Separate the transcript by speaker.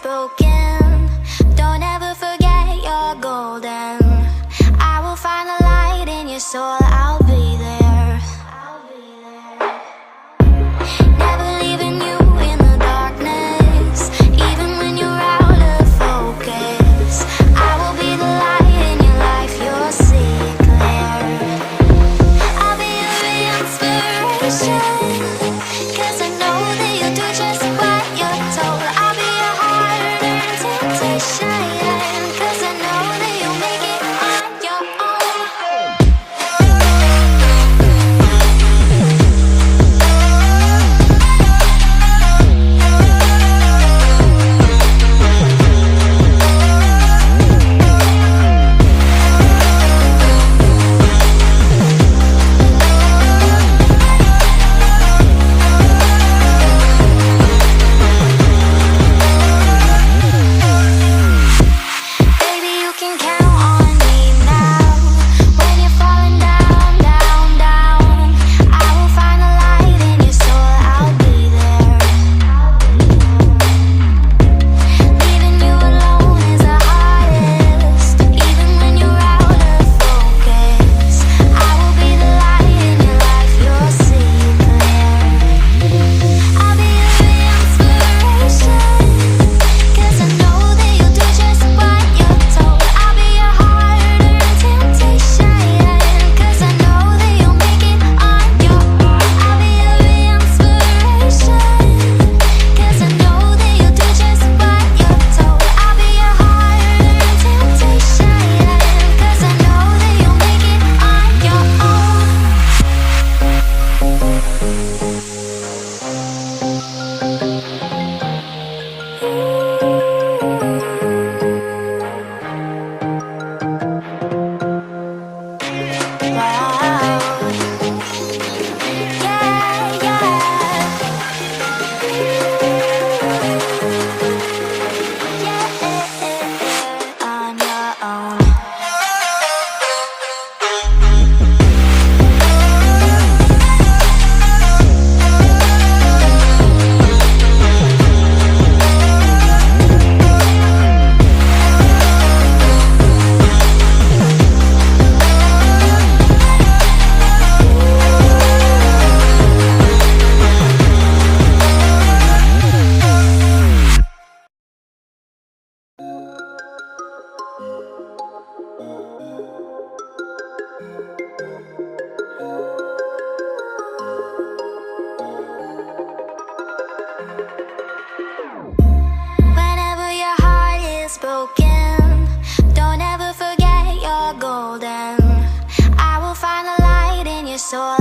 Speaker 1: spoken. Don't ever forget you're golden. I will find a light in your soul, I'll be there. Never leaving you in the darkness, even when you're out of focus. I will be the light in your life, you'll see it clear. I'll be your inspiration, 'cause I know that you'll do just what you're told. I'll be your hard-earned temptation, 'cause I know that you'll make it on your own. Baby, you can count on me now. When you're falling down, down, down, I will find a light in your soul, I'll be there. Leaving you alone is the hardest, even when you're out of focus. I will be the light in your life, you'll see it clear. I'll be your inspiration, 'cause I know that you'll do just what you're told. I'll be your hard-earned temptation, 'cause I know that you'll make it on your own. I'll be your inspiration, 'cause I know that you'll do just what you're told. I'll be your hard-earned temptation, 'cause I know that you'll make it on your own. On your own. Whenever your heart is broken, don't ever forget you're golden. I will find a light in your soul,